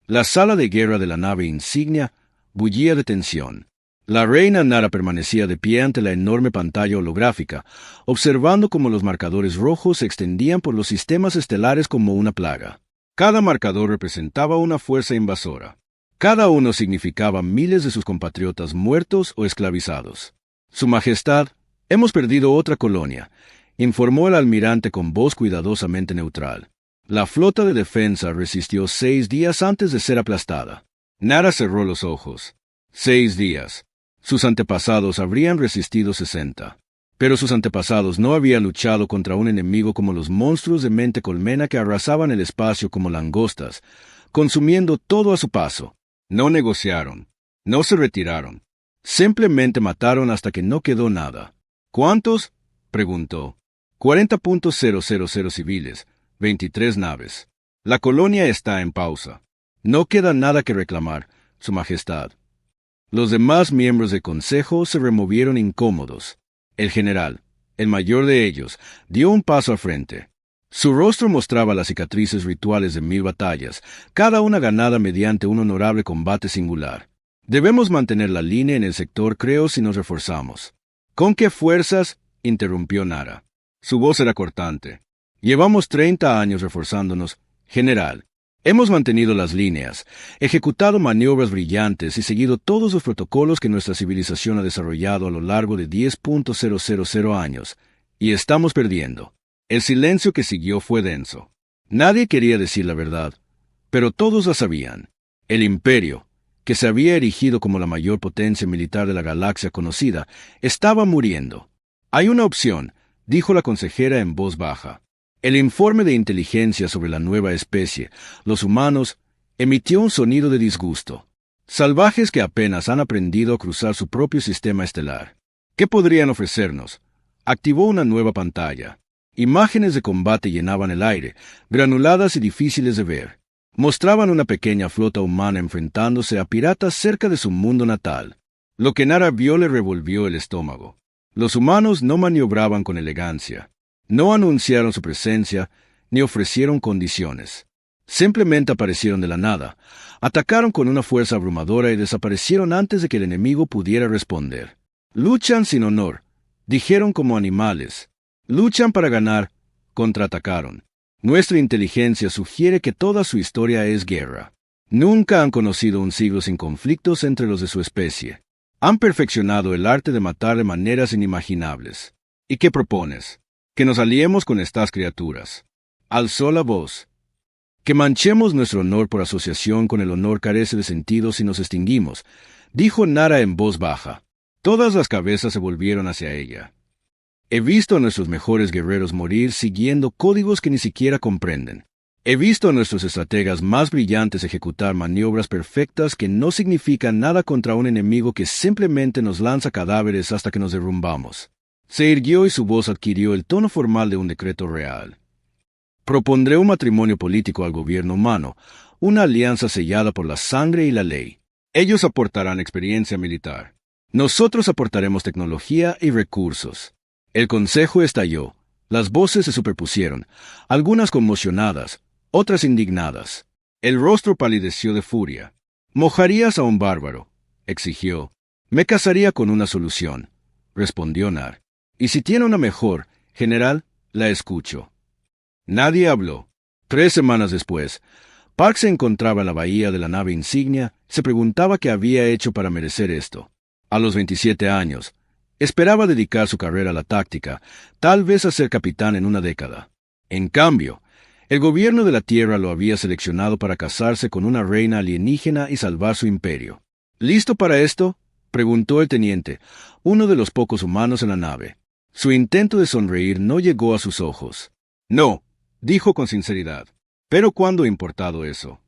La sala de guerra de la nave insignia bullía de tensión. La reina Nara permanecía de pie ante la enorme pantalla holográfica, observando cómo los marcadores rojos se extendían por los sistemas estelares como una plaga. Cada marcador representaba una fuerza invasora. Cada uno significaba miles de sus compatriotas muertos o esclavizados. Su Majestad, hemos perdido otra colonia, informó el almirante con voz cuidadosamente neutral. La flota de defensa resistió 6 días antes de ser aplastada. Nara cerró los ojos. 6 días. Sus antepasados habrían resistido 60. Pero sus antepasados no habían luchado contra un enemigo como los monstruos de mente colmena que arrasaban el espacio como langostas, consumiendo todo a su paso. No negociaron. No se retiraron. Simplemente mataron hasta que no quedó nada. ¿Cuántos?, preguntó. 40.000 civiles, 23 naves. La colonia está en pausa. No queda nada que reclamar, Su Majestad. Los demás miembros del consejo se removieron incómodos. El general, el mayor de ellos, dio un paso al frente. Su rostro mostraba las cicatrices rituales de 1000 batallas, cada una ganada mediante un honorable combate singular. Debemos mantener la línea en el sector, creo, si nos reforzamos. ¿Con qué fuerzas?, interrumpió Nara. Su voz era cortante. Llevamos 30 años reforzándonos, general. Hemos mantenido las líneas, ejecutado maniobras brillantes y seguido todos los protocolos que nuestra civilización ha desarrollado a lo largo de 10.000 años, y estamos perdiendo. El silencio que siguió fue denso. Nadie quería decir la verdad, pero todos la sabían. El imperio, que se había erigido como la mayor potencia militar de la galaxia conocida, estaba muriendo. Hay una opción, dijo la consejera en voz baja. El informe de inteligencia sobre la nueva especie, los humanos, emitió un sonido de disgusto. Salvajes que apenas han aprendido a cruzar su propio sistema estelar. ¿Qué podrían ofrecernos? Activó una nueva pantalla. Imágenes de combate llenaban el aire, granuladas y difíciles de ver. Mostraban una pequeña flota humana enfrentándose a piratas cerca de su mundo natal. Lo que Nara vio le revolvió el estómago. Los humanos no maniobraban con elegancia. No anunciaron su presencia, ni ofrecieron condiciones. Simplemente aparecieron de la nada, atacaron con una fuerza abrumadora y desaparecieron antes de que el enemigo pudiera responder. Luchan sin honor, dijeron como animales. Luchan para ganar, contraatacaron. Nuestra inteligencia sugiere que toda su historia es guerra. Nunca han conocido un siglo sin conflictos entre los de su especie. Han perfeccionado el arte de matar de maneras inimaginables. ¿Y qué propones? Que nos aliemos con estas criaturas. Alzó la voz. Que manchemos nuestro honor por asociación con el honor carece de sentido si nos extinguimos, dijo Nara en voz baja. Todas las cabezas se volvieron hacia ella. He visto a nuestros mejores guerreros morir siguiendo códigos que ni siquiera comprenden. He visto a nuestros estrategas más brillantes ejecutar maniobras perfectas que no significan nada contra un enemigo que simplemente nos lanza cadáveres hasta que nos derrumbamos. Se irguió y su voz adquirió el tono formal de un decreto real. Propondré un matrimonio político al gobierno humano, una alianza sellada por la sangre y la ley. Ellos aportarán experiencia militar. Nosotros aportaremos tecnología y recursos. El consejo estalló. Las voces se superpusieron, algunas conmocionadas, otras indignadas. El rostro palideció de furia. «¿Mojarías a un bárbaro?», exigió. «Me casaría con una solución», respondió Nar. «Y si tiene una mejor, general, la escucho». Nadie habló. 3 semanas después, Park se encontraba en la bahía de la nave insignia, se preguntaba qué había hecho para merecer esto. A los 27 años, esperaba dedicar su carrera a la táctica, tal vez a ser capitán en una década. En cambio, el gobierno de la Tierra lo había seleccionado para casarse con una reina alienígena y salvar su imperio. ¿Listo para esto?, preguntó el teniente, uno de los pocos humanos en la nave. Su intento de sonreír no llegó a sus ojos. «No», dijo con sinceridad. «¿Pero cuándo ha importado eso?».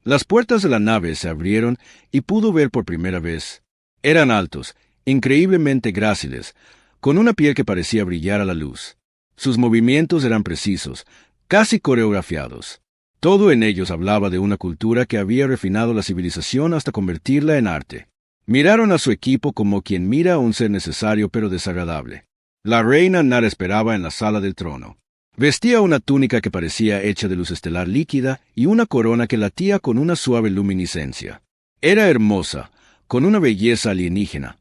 Las puertas de la nave se abrieron y pudo ver por primera vez. Eran altos, increíblemente gráciles, con una piel que parecía brillar a la luz. Sus movimientos eran precisos, casi coreografiados. Todo en ellos hablaba de una cultura que había refinado la civilización hasta convertirla en arte. Miraron a su equipo como quien mira a un ser necesario pero desagradable. La reina Nara esperaba en la sala del trono. Vestía una túnica que parecía hecha de luz estelar líquida y una corona que latía con una suave luminiscencia. Era hermosa, con una belleza alienígena,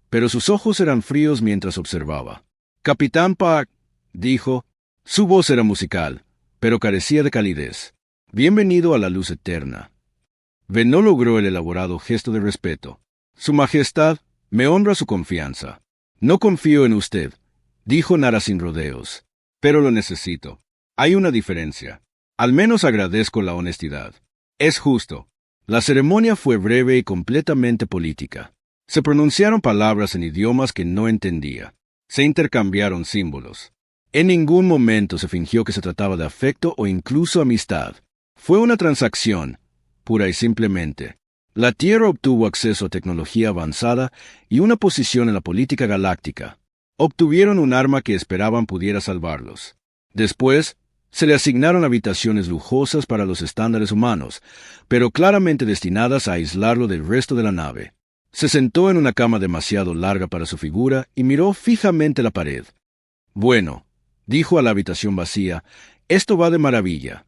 pero sus ojos eran fríos mientras observaba. Capitán Park, dijo. Su voz era musical, pero carecía de calidez. Bienvenido a la luz eterna. Ven no logró el elaborado gesto de respeto. Su Majestad, me honra su confianza. No confío en usted, dijo Nara sin rodeos. Pero lo necesito. Hay una diferencia. Al menos agradezco la honestidad. Es justo. La ceremonia fue breve y completamente política. Se pronunciaron palabras en idiomas que no entendía. Se intercambiaron símbolos. En ningún momento se fingió que se trataba de afecto o incluso amistad. Fue una transacción, pura y simplemente. La Tierra obtuvo acceso a tecnología avanzada y una posición en la política galáctica. Obtuvieron un arma que esperaban pudiera salvarlos. Después, se le asignaron habitaciones lujosas para los estándares humanos, pero claramente destinadas a aislarlo del resto de la nave. Se sentó en una cama demasiado larga para su figura y miró fijamente la pared. Bueno, dijo a la habitación vacía, esto va de maravilla.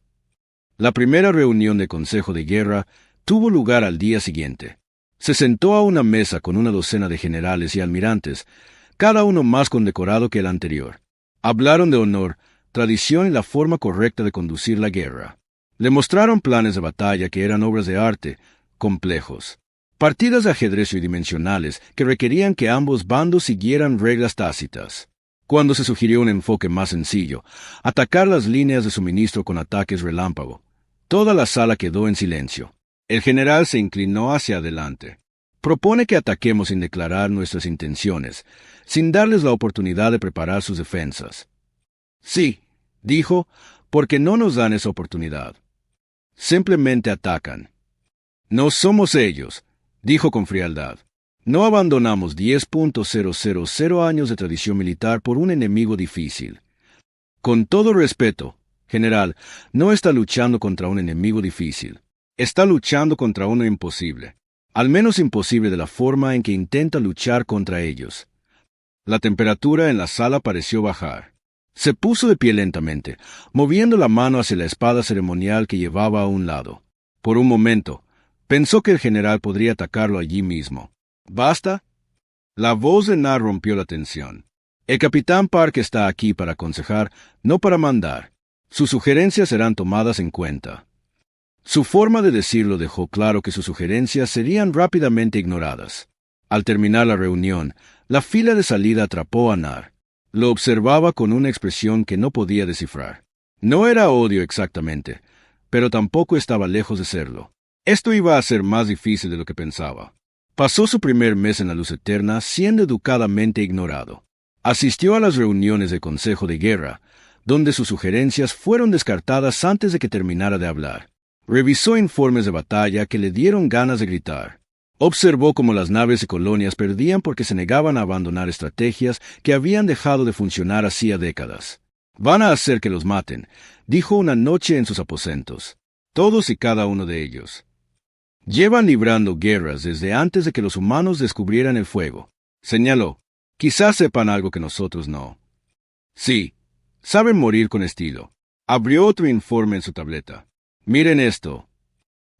La primera reunión del Consejo de Guerra tuvo lugar al día siguiente. Se sentó a una mesa con una docena de generales y almirantes, cada uno más condecorado que el anterior. Hablaron de honor, tradición y la forma correcta de conducir la guerra. Le mostraron planes de batalla que eran obras de arte, complejos. Partidas de ajedrez tridimensionales que requerían que ambos bandos siguieran reglas tácitas. Cuando se sugirió un enfoque más sencillo, atacar las líneas de suministro con ataques relámpago, toda la sala quedó en silencio. El general se inclinó hacia adelante. Propone que ataquemos sin declarar nuestras intenciones, sin darles la oportunidad de preparar sus defensas. Sí, dijo, porque no nos dan esa oportunidad. Simplemente atacan. No somos ellos, dijo con frialdad. No abandonamos 10.000 años de tradición militar por un enemigo difícil. Con todo respeto, general, no está luchando contra un enemigo difícil. Está luchando contra uno imposible. Al menos imposible de la forma en que intenta luchar contra ellos. La temperatura en la sala pareció bajar. Se puso de pie lentamente, moviendo la mano hacia la espada ceremonial que llevaba a un lado. Por un momento, pensó que el general podría atacarlo allí mismo. ¿Basta? La voz de Nar rompió la tensión. El capitán Park está aquí para aconsejar, no para mandar. Sus sugerencias serán tomadas en cuenta. Su forma de decirlo dejó claro que sus sugerencias serían rápidamente ignoradas. Al terminar la reunión, la fila de salida atrapó a Nar. Lo observaba con una expresión que no podía descifrar. No era odio exactamente, pero tampoco estaba lejos de serlo. Esto iba a ser más difícil de lo que pensaba. Pasó su primer mes en la luz eterna siendo educadamente ignorado. Asistió a las reuniones del Consejo de Guerra, donde sus sugerencias fueron descartadas antes de que terminara de hablar. Revisó informes de batalla que le dieron ganas de gritar. Observó cómo las naves y colonias perdían porque se negaban a abandonar estrategias que habían dejado de funcionar hacía décadas. Van a hacer que los maten, dijo una noche en sus aposentos. Todos y cada uno de ellos. Llevan librando guerras desde antes de que los humanos descubrieran el fuego. Señaló. Quizás sepan algo que nosotros no. Sí, saben morir con estilo. Abrió otro informe en su tableta. Miren esto.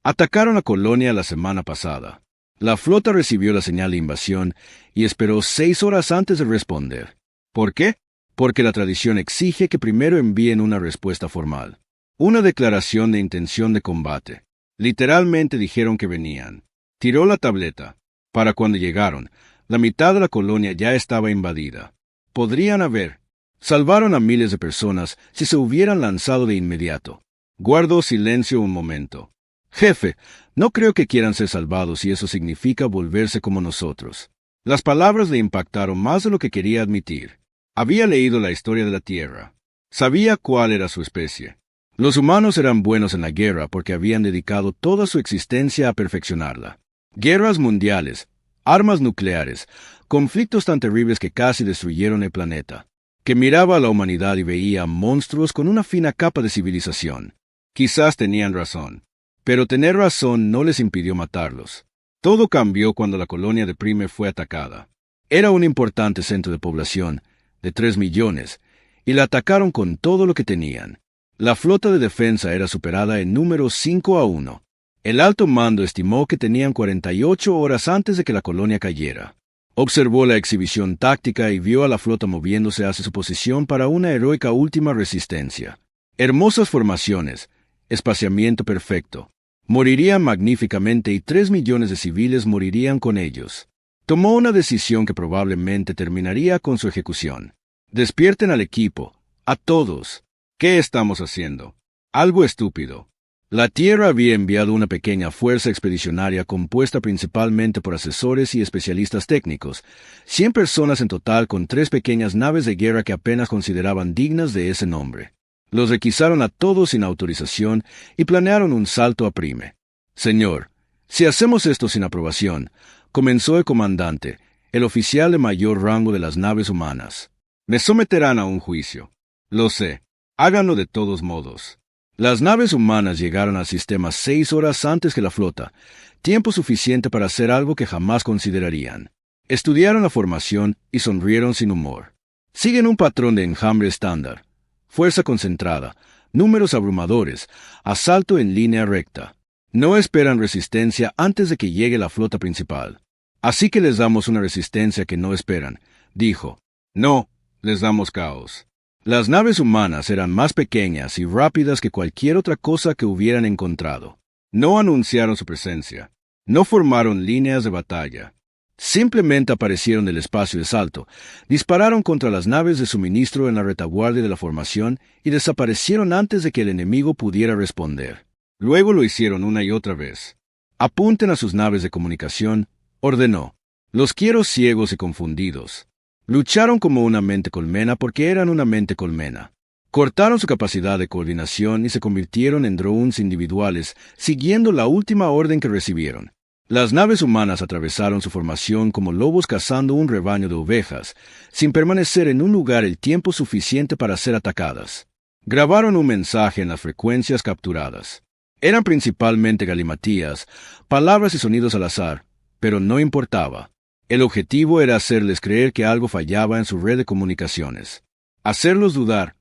Atacaron a Colonia la semana pasada. La flota recibió la señal de invasión y esperó 6 horas antes de responder. ¿Por qué? Porque la tradición exige que primero envíen una respuesta formal. Una declaración de intención de combate. Literalmente dijeron que venían. Tiró la tableta. Para cuando llegaron, la mitad de la colonia ya estaba invadida. Podrían haber. Salvaron a miles de personas si se hubieran lanzado de inmediato. Guardó silencio un momento. Jefe, no creo que quieran ser salvados y eso significa volverse como nosotros. Las palabras le impactaron más de lo que quería admitir. Había leído la historia de la Tierra. Sabía cuál era su especie. Los humanos eran buenos en la guerra porque habían dedicado toda su existencia a perfeccionarla. Guerras mundiales, armas nucleares, conflictos tan terribles que casi destruyeron el planeta. Que miraba a la humanidad y veía monstruos con una fina capa de civilización. Quizás tenían razón. Pero tener razón no les impidió matarlos. Todo cambió cuando la colonia de Primer fue atacada. Era un importante centro de población, de 3 millones, y la atacaron con todo lo que tenían. La flota de defensa era superada en número 5-1. El alto mando estimó que tenían 48 horas antes de que la colonia cayera. Observó la exhibición táctica y vio a la flota moviéndose hacia su posición para una heroica última resistencia. Hermosas formaciones, espaciamiento perfecto. Morirían magníficamente y 3 millones de civiles morirían con ellos. Tomó una decisión que probablemente terminaría con su ejecución. Despierten al equipo, a todos. ¿Qué estamos haciendo? Algo estúpido. La Tierra había enviado una pequeña fuerza expedicionaria compuesta principalmente por asesores y especialistas técnicos, 100 personas en total con 3 pequeñas naves de guerra que apenas consideraban dignas de ese nombre. Los requisaron a todos sin autorización y planearon un salto a Prime. Señor, si hacemos esto sin aprobación, comenzó el comandante, el oficial de mayor rango de las naves humanas. Me someterán a un juicio. Lo sé. Háganlo de todos modos. Las naves humanas llegaron al sistema 6 horas antes que la flota, tiempo suficiente para hacer algo que jamás considerarían. Estudiaron la formación y sonrieron sin humor. Siguen un patrón de enjambre estándar. Fuerza concentrada, números abrumadores, asalto en línea recta. No esperan resistencia antes de que llegue la flota principal. Así que les damos una resistencia que no esperan, dijo. No, les damos caos. Las naves humanas eran más pequeñas y rápidas que cualquier otra cosa que hubieran encontrado. No anunciaron su presencia. No formaron líneas de batalla. Simplemente aparecieron del espacio de salto, dispararon contra las naves de suministro en la retaguardia de la formación y desaparecieron antes de que el enemigo pudiera responder. Luego lo hicieron una y otra vez. Apunten a sus naves de comunicación, ordenó. Los quiero ciegos y confundidos. Lucharon como una mente colmena porque eran una mente colmena. Cortaron su capacidad de coordinación y se convirtieron en drones individuales, siguiendo la última orden que recibieron. Las naves humanas atravesaron su formación como lobos cazando un rebaño de ovejas, sin permanecer en un lugar el tiempo suficiente para ser atacadas. Grabaron un mensaje en las frecuencias capturadas. Eran principalmente galimatías, palabras y sonidos al azar, pero no importaba. El objetivo era hacerles creer que algo fallaba en su red de comunicaciones. Hacerles dudar.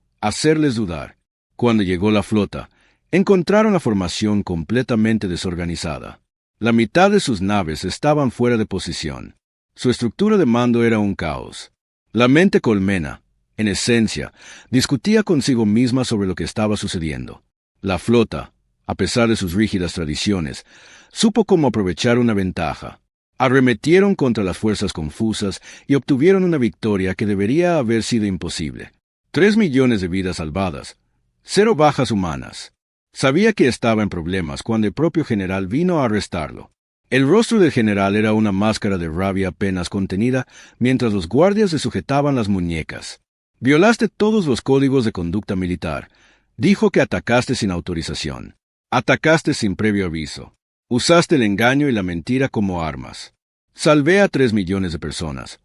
Cuando llegó la flota, encontraron la formación completamente desorganizada. La mitad de sus naves estaban fuera de posición. Su estructura de mando era un caos. La mente colmena, en esencia, discutía consigo misma sobre lo que estaba sucediendo. La flota, a pesar de sus rígidas tradiciones, supo cómo aprovechar una ventaja. Arremetieron contra las fuerzas confusas y obtuvieron una victoria que debería haber sido imposible. 3 millones de vidas salvadas, 0 bajas humanas. Sabía que estaba en problemas cuando el propio general vino a arrestarlo. El rostro del general era una máscara de rabia apenas contenida mientras los guardias le sujetaban las muñecas. Violaste todos los códigos de conducta militar. Dijo que atacaste sin autorización. Atacaste sin previo aviso. Usaste el engaño y la mentira como armas. Salvé a 3 millones de personas.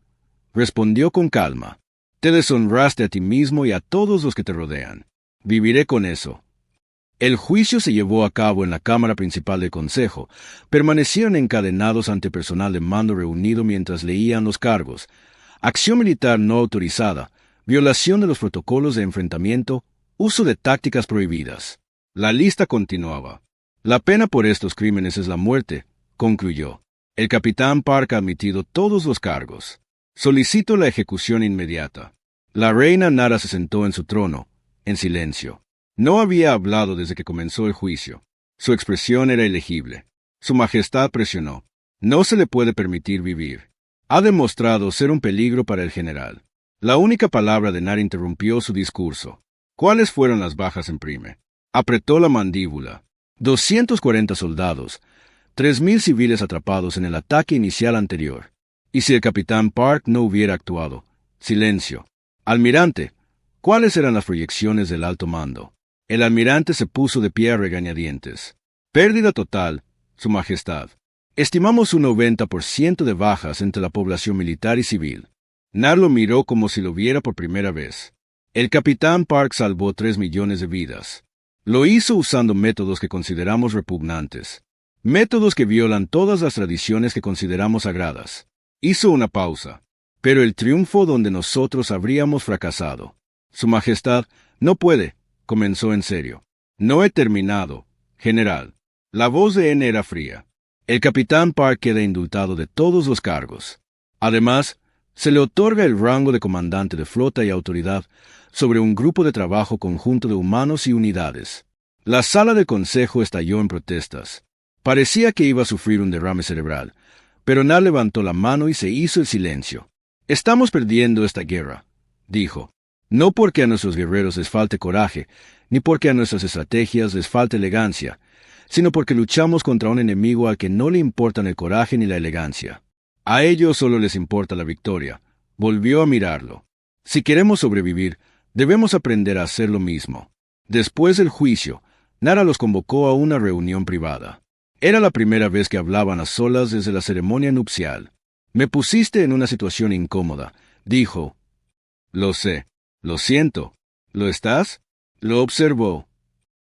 Respondió con calma. Te deshonraste a ti mismo y a todos los que te rodean. Viviré con eso. El juicio se llevó a cabo en la cámara principal del Consejo. Permanecieron encadenados ante personal de mando reunido mientras leían los cargos. Acción militar no autorizada, violación de los protocolos de enfrentamiento, uso de tácticas prohibidas. La lista continuaba. La pena por estos crímenes es la muerte, concluyó. El capitán Park ha admitido todos los cargos. Solicito la ejecución inmediata. La reina Nara se sentó en su trono, en silencio. No había hablado desde que comenzó el juicio. Su expresión era ilegible. Su Majestad presionó. No se le puede permitir vivir. Ha demostrado ser un peligro para el general. La única palabra de Nara interrumpió su discurso. ¿Cuáles fueron las bajas en Prime? Apretó la mandíbula. 240 soldados, 3,000 civiles atrapados en el ataque inicial anterior. ¿Y si el capitán Park no hubiera actuado? Silencio. Almirante, ¿cuáles eran las proyecciones del alto mando? El almirante se puso de pie a regañadientes. Pérdida total, Su Majestad. Estimamos un 90% de bajas entre la población militar y civil. Nar lo miró como si lo viera por primera vez. El capitán Park salvó 3 millones de vidas. Lo hizo usando métodos que consideramos repugnantes. Métodos que violan todas las tradiciones que consideramos sagradas. Hizo una pausa. Pero el triunfo donde nosotros habríamos fracasado. Su Majestad, no puede, comenzó en serio. No he terminado, general. La voz de N era fría. El capitán Park queda indultado de todos los cargos. Además, se le otorga el rango de comandante de flota y autoridad sobre un grupo de trabajo conjunto de humanos y unidades. La sala del consejo estalló en protestas. Parecía que iba a sufrir un derrame cerebral, pero Nar levantó la mano y se hizo el silencio. Estamos perdiendo esta guerra, dijo. No porque a nuestros guerreros les falte coraje, ni porque a nuestras estrategias les falte elegancia, sino porque luchamos contra un enemigo al que no le importan el coraje ni la elegancia. A ellos solo les importa la victoria. Volvió a mirarlo. Si queremos sobrevivir, debemos aprender a hacer lo mismo. Después del juicio, Nara los convocó a una reunión privada. Era la primera vez que hablaban a solas desde la ceremonia nupcial. Me pusiste en una situación incómoda, dijo. Lo sé. Lo siento. ¿Lo estás? Lo observó.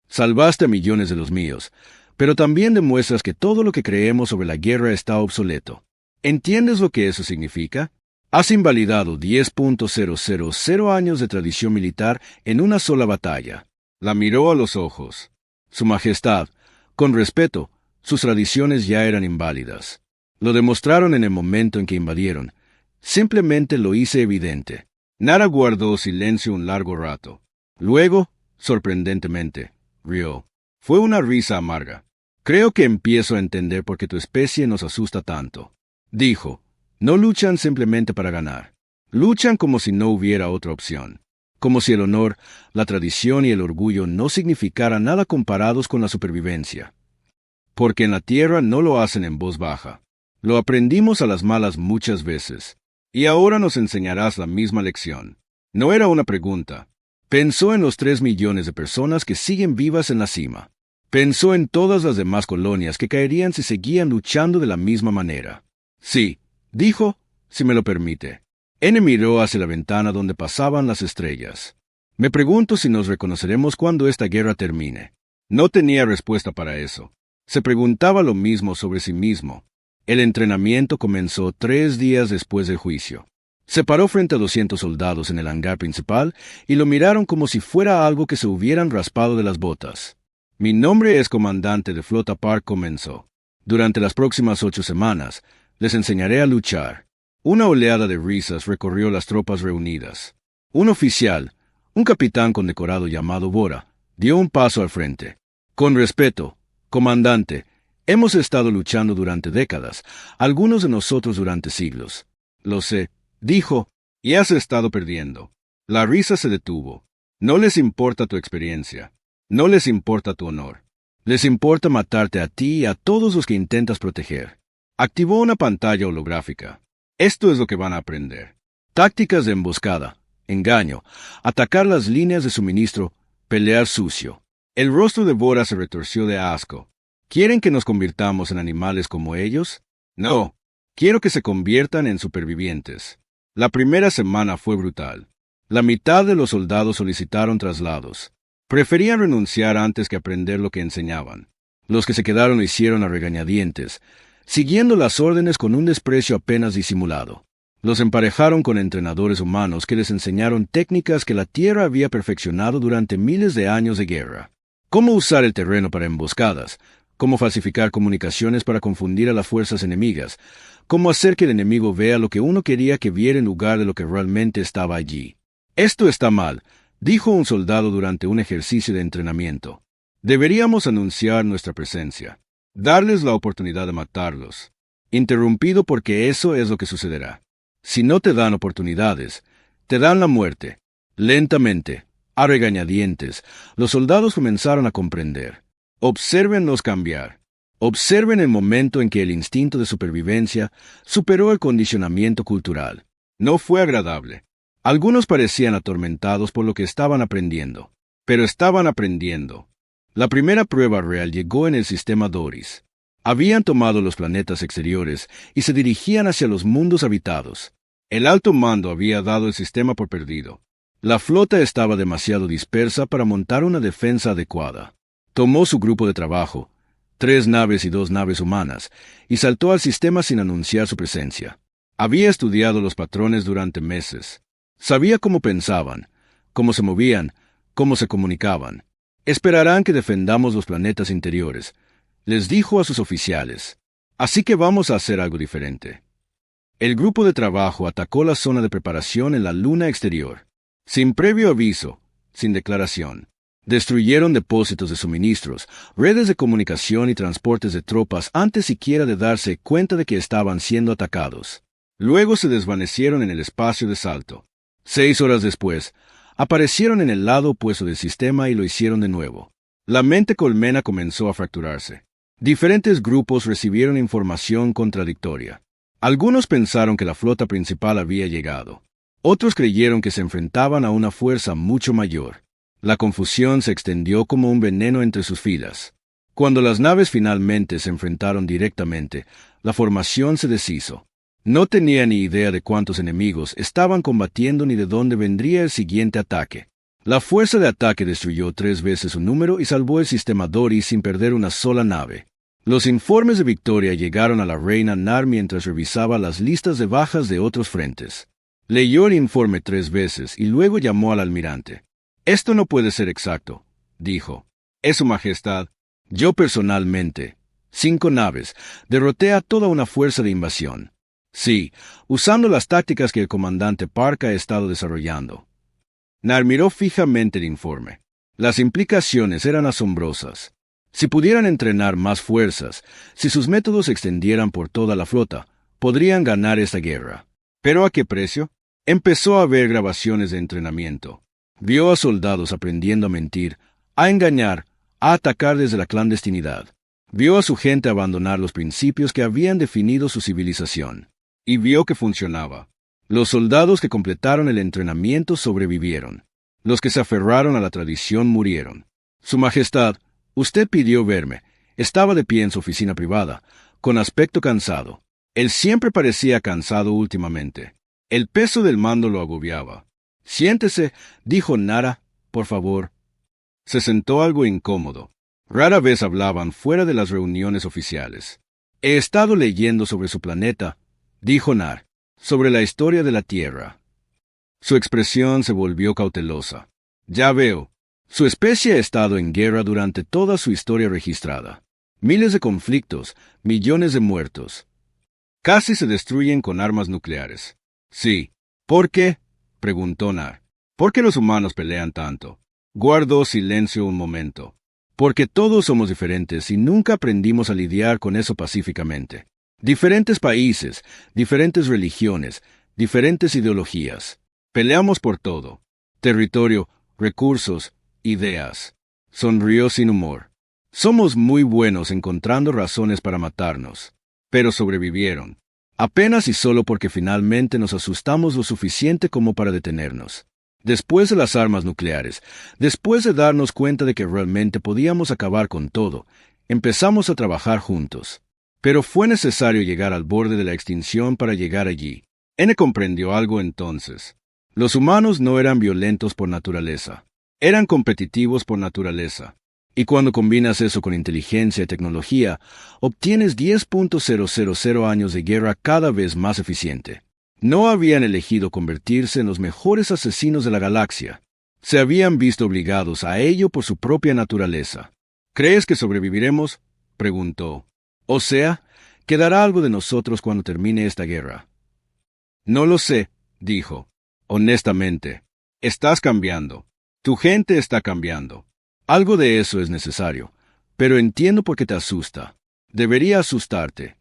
Salvaste a millones de los míos, pero también demuestras que todo lo que creemos sobre la guerra está obsoleto. ¿Entiendes lo que eso significa? Has invalidado 10.000 años de tradición militar en una sola batalla. La miró a los ojos. Su Majestad, con respeto, sus tradiciones ya eran inválidas. Lo demostraron en el momento en que invadieron. Simplemente lo hice evidente. Nara guardó silencio un largo rato. Luego, sorprendentemente, rió. Fue una risa amarga. Creo que empiezo a entender por qué tu especie nos asusta tanto. Dijo, no luchan simplemente para ganar. Luchan como si no hubiera otra opción. Como si el honor, la tradición y el orgullo no significaran nada comparados con la supervivencia. Porque en la tierra no lo hacen en voz baja. Lo aprendimos a las malas muchas veces. Y ahora nos enseñarás la misma lección. No era una pregunta. Pensó en los 3 millones de personas que siguen vivas en la cima. Pensó en todas las demás colonias que caerían si seguían luchando de la misma manera. Sí, dijo, si me lo permite. N miró hacia la ventana donde pasaban las estrellas. Me pregunto si nos reconoceremos cuando esta guerra termine. No tenía respuesta para eso. Se preguntaba lo mismo sobre sí mismo. El entrenamiento comenzó 3 días después del juicio. Se paró frente a 200 soldados en el hangar principal y lo miraron como si fuera algo que se hubieran raspado de las botas. Mi nombre es comandante de flota Park, comenzó. Durante las próximas 8 semanas, les enseñaré a luchar. Una oleada de risas recorrió las tropas reunidas. Un oficial, un capitán condecorado llamado Bora, dio un paso al frente. Con respeto, comandante, hemos estado luchando durante décadas, algunos de nosotros durante siglos. Lo sé, dijo, y has estado perdiendo. La risa se detuvo. No les importa tu experiencia. No les importa tu honor. Les importa matarte a ti y a todos los que intentas proteger. Activó una pantalla holográfica. Esto es lo que van a aprender. Tácticas de emboscada, engaño, atacar las líneas de suministro, pelear sucio. El rostro de Bora se retorció de asco. ¿Quieren que nos convirtamos en animales como ellos? No. Quiero que se conviertan en supervivientes. La primera semana fue brutal. La mitad de los soldados solicitaron traslados. Preferían renunciar antes que aprender lo que enseñaban. Los que se quedaron lo hicieron a regañadientes, siguiendo las órdenes con un desprecio apenas disimulado. Los emparejaron con entrenadores humanos que les enseñaron técnicas que la Tierra había perfeccionado durante miles de años de guerra. Cómo usar el terreno para emboscadas, cómo falsificar comunicaciones para confundir a las fuerzas enemigas, cómo hacer que el enemigo vea lo que uno quería que viera en lugar de lo que realmente estaba allí. Esto está mal, dijo un soldado durante un ejercicio de entrenamiento. Deberíamos anunciar nuestra presencia. Darles la oportunidad de matarlos. Interrumpido porque eso es lo que sucederá. Si no te dan oportunidades, te dan la muerte. Lentamente, a regañadientes, los soldados comenzaron a comprender. Obsérvenlos cambiar. Observen el momento en que el instinto de supervivencia superó el condicionamiento cultural. No fue agradable. Algunos parecían atormentados por lo que estaban aprendiendo. Pero estaban aprendiendo. La primera prueba real llegó en el sistema Doris. Habían tomado los planetas exteriores y se dirigían hacia los mundos habitados. El alto mando había dado el sistema por perdido. La flota estaba demasiado dispersa para montar una defensa adecuada. Tomó su grupo de trabajo, 3 naves y 2 naves humanas, y saltó al sistema sin anunciar su presencia. Había estudiado los patrones durante meses. Sabía cómo pensaban, cómo se movían, cómo se comunicaban. Esperarán que defendamos los planetas interiores, les dijo a sus oficiales. Así que vamos a hacer algo diferente. El grupo de trabajo atacó la zona de preparación en la luna exterior. Sin previo aviso, sin declaración. Destruyeron depósitos de suministros, redes de comunicación y transportes de tropas antes siquiera de darse cuenta de que estaban siendo atacados. Luego se desvanecieron en el espacio de salto. 6 horas después, aparecieron en el lado opuesto del sistema y lo hicieron de nuevo. La mente colmena comenzó a fracturarse. Diferentes grupos recibieron información contradictoria. Algunos pensaron que la flota principal había llegado. Otros creyeron que se enfrentaban a una fuerza mucho mayor. La confusión se extendió como un veneno entre sus filas. Cuando las naves finalmente se enfrentaron directamente, la formación se deshizo. No tenía ni idea de cuántos enemigos estaban combatiendo ni de dónde vendría el siguiente ataque. La fuerza de ataque destruyó 3 veces su número y salvó el sistema Doris sin perder una sola nave. Los informes de victoria llegaron a la reina Nar mientras revisaba las listas de bajas de otros frentes. Leyó el informe 3 veces y luego llamó al almirante. «Esto no puede ser exacto», dijo. «Es su majestad. Yo personalmente, 5 naves, derroté a toda una fuerza de invasión. Sí, usando las tácticas que el comandante Park ha estado desarrollando». Nar miró fijamente el informe. Las implicaciones eran asombrosas. Si pudieran entrenar más fuerzas, si sus métodos se extendieran por toda la flota, podrían ganar esta guerra. ¿Pero a qué precio? Empezó a ver grabaciones de entrenamiento. Vio a soldados aprendiendo a mentir, a engañar, a atacar desde la clandestinidad. Vio a su gente abandonar los principios que habían definido su civilización. Y vio que funcionaba. Los soldados que completaron el entrenamiento sobrevivieron. Los que se aferraron a la tradición murieron. Su Majestad, usted pidió verme. Estaba de pie en su oficina privada, con aspecto cansado. Él siempre parecía cansado últimamente. El peso del mando lo agobiaba. «Siéntese», dijo Nara, «por favor». Se sentó algo incómodo. Rara vez hablaban fuera de las reuniones oficiales. «He estado leyendo sobre su planeta», dijo Nar, «sobre la historia de la Tierra». Su expresión se volvió cautelosa. «Ya veo. Su especie ha estado en guerra durante toda su historia registrada. Miles de conflictos, millones de muertos. Casi se destruyen con armas nucleares». «Sí». «¿Por qué?», preguntó Nar. «¿Por qué los humanos pelean tanto?». Guardó silencio un momento. «Porque todos somos diferentes y nunca aprendimos a lidiar con eso pacíficamente. Diferentes países, diferentes religiones, diferentes ideologías. Peleamos por todo. Territorio, recursos, ideas». Sonrió sin humor. «Somos muy buenos encontrando razones para matarnos. Pero sobrevivieron. Apenas y solo porque finalmente nos asustamos lo suficiente como para detenernos. Después de las armas nucleares, después de darnos cuenta de que realmente podíamos acabar con todo, empezamos a trabajar juntos. Pero fue necesario llegar al borde de la extinción para llegar allí. N comprendió algo entonces. Los humanos no eran violentos por naturaleza. Eran competitivos por naturaleza. Y cuando combinas eso con inteligencia y tecnología, obtienes 10.000 años de guerra cada vez más eficiente. No habían elegido convertirse en los mejores asesinos de la galaxia. Se habían visto obligados a ello por su propia naturaleza. «¿Crees que sobreviviremos?», preguntó. «O sea, ¿quedará algo de nosotros cuando termine esta guerra?». «No lo sé», dijo. «Honestamente, estás cambiando. Tu gente está cambiando. Algo de eso es necesario, pero entiendo por qué te asusta. Debería asustarte».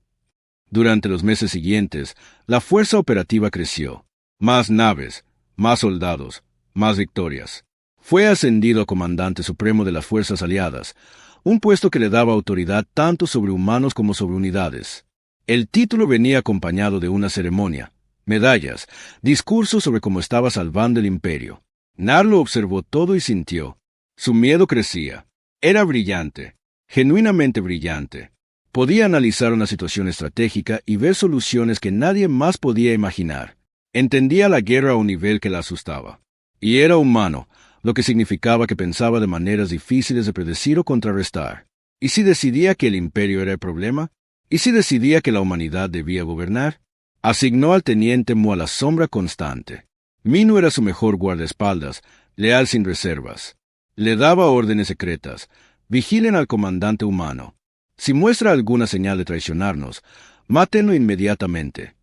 Durante los meses siguientes, la fuerza operativa creció. Más naves, más soldados, más victorias. Fue ascendido a comandante supremo de las fuerzas aliadas, un puesto que le daba autoridad tanto sobre humanos como sobre unidades. El título venía acompañado de una ceremonia, medallas, discursos sobre cómo estaba salvando el imperio. Nar lo observó todo y sintió. Su miedo crecía. Era brillante, genuinamente brillante. Podía analizar una situación estratégica y ver soluciones que nadie más podía imaginar. Entendía la guerra a un nivel que la asustaba. Y era humano, lo que significaba que pensaba de maneras difíciles de predecir o contrarrestar. ¿Y si decidía que el imperio era el problema? ¿Y si decidía que la humanidad debía gobernar? Asignó al teniente Mu a la sombra constante. Minu era su mejor guardaespaldas, leal sin reservas. Le daba órdenes secretas. Vigilen al comandante humano. Si muestra alguna señal de traicionarnos, mátenlo inmediatamente.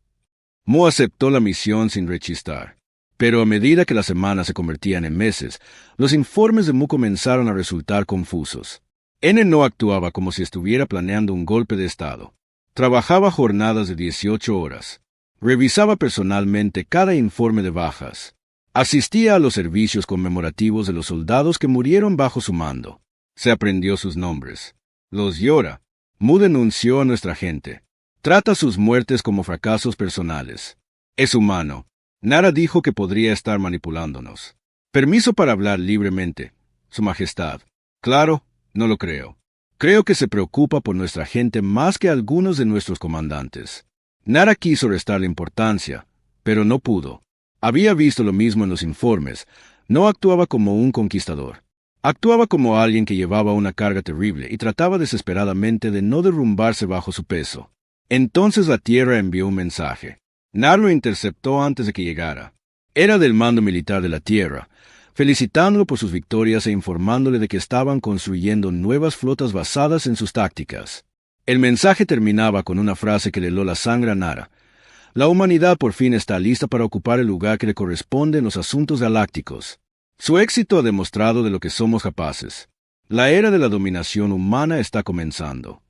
Mu aceptó la misión sin rechistar. Pero a medida que las semanas se convertían en meses, los informes de Mu comenzaron a resultar confusos. N no actuaba como si estuviera planeando un golpe de Estado. Trabajaba jornadas de 18 horas. Revisaba personalmente cada informe de bajas. Asistía a los servicios conmemorativos de los soldados que murieron bajo su mando. Se aprendió sus nombres. Los llora. Mu denunció a nuestra gente. Trata sus muertes como fracasos personales. Es humano. Nara dijo que podría estar manipulándonos. Permiso para hablar libremente, Su Majestad. Claro, no lo creo. Creo que se preocupa por nuestra gente más que algunos de nuestros comandantes. Nara quiso restarle importancia, pero no pudo. Había visto lo mismo en los informes. No actuaba como un conquistador. Actuaba como alguien que llevaba una carga terrible y trataba desesperadamente de no derrumbarse bajo su peso. Entonces la Tierra envió un mensaje. Nar lo interceptó antes de que llegara. Era del mando militar de la Tierra, felicitándolo por sus victorias e informándole de que estaban construyendo nuevas flotas basadas en sus tácticas. El mensaje terminaba con una frase que le heló la sangre a Nara. La humanidad por fin está lista para ocupar el lugar que le corresponde en los asuntos galácticos. Su éxito ha demostrado de lo que somos capaces. La era de la dominación humana está comenzando.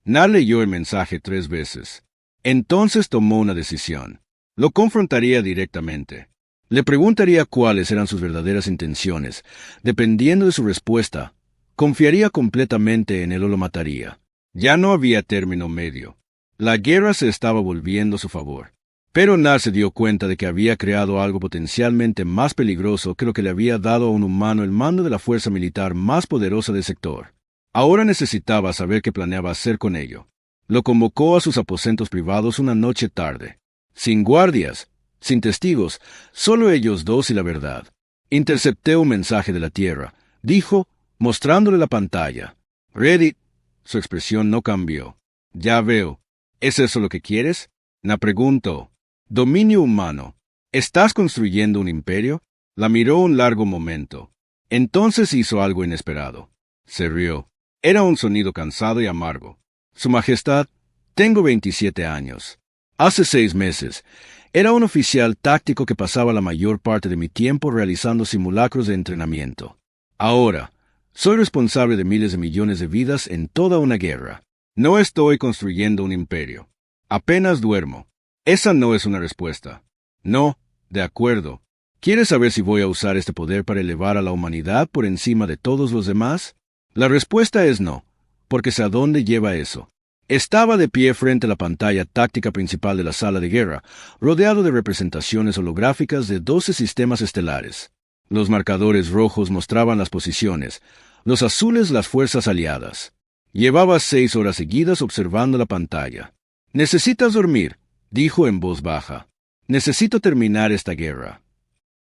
Nar leyó el mensaje 3 veces. Entonces tomó una decisión. Lo confrontaría directamente. Le preguntaría cuáles eran sus verdaderas intenciones. Dependiendo de su respuesta, confiaría completamente en él o lo mataría. Ya no había término medio. La guerra se estaba volviendo a su favor. Pero Nar se dio cuenta de que había creado algo potencialmente más peligroso que lo que le había dado a un humano el mando de la fuerza militar más poderosa del sector. Ahora necesitaba saber qué planeaba hacer con ello. Lo convocó a sus aposentos privados una noche tarde. Sin guardias, sin testigos, solo ellos dos y la verdad. Intercepté un mensaje de la Tierra, dijo, mostrándole la pantalla. Ready. Su expresión no cambió. Ya veo. ¿Es eso lo que quieres? Na preguntó. Dominio humano. ¿Estás construyendo un imperio? La miró un largo momento. Entonces hizo algo inesperado. Se rió. Era un sonido cansado y amargo. Su Majestad, tengo 27 años. Hace 6 meses, era un oficial táctico que pasaba la mayor parte de mi tiempo realizando simulacros de entrenamiento. Ahora, soy responsable de miles de millones de vidas en toda una guerra. No estoy construyendo un imperio. Apenas duermo. Esa no es una respuesta. No, de acuerdo. ¿Quieres saber si voy a usar este poder para elevar a la humanidad por encima de todos los demás? La respuesta es no, porque sé a dónde lleva eso. Estaba de pie frente a la pantalla táctica principal de la sala de guerra, rodeado de representaciones holográficas de 12 sistemas estelares. Los marcadores rojos mostraban las posiciones, los azules las fuerzas aliadas. Llevaba 6 horas seguidas observando la pantalla. «Necesitas dormir», dijo en voz baja. «Necesito terminar esta guerra».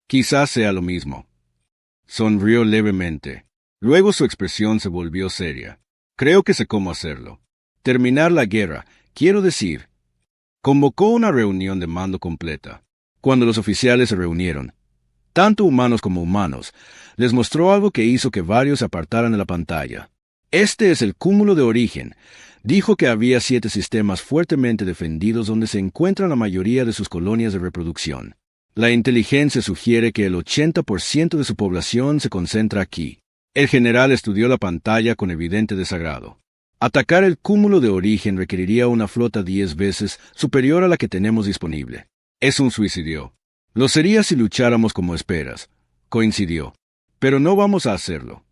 Quizás sea lo mismo. Sonrió levemente. Luego su expresión se volvió seria. Creo que sé cómo hacerlo. Terminar la guerra, quiero decir. Convocó una reunión de mando completa. Cuando los oficiales se reunieron, tanto humanos como humanos, les mostró algo que hizo que varios se apartaran de la pantalla. Este es el cúmulo de origen. Dijo que había 7 sistemas fuertemente defendidos donde se encuentran la mayoría de sus colonias de reproducción. La inteligencia sugiere que el 80% de su población se concentra aquí. El general estudió la pantalla con evidente desagrado. Atacar el cúmulo de origen requeriría una flota 10 veces superior a la que tenemos disponible. Es un suicidio. Lo sería si lucháramos como esperas. Coincidió. Pero no vamos a hacerlo.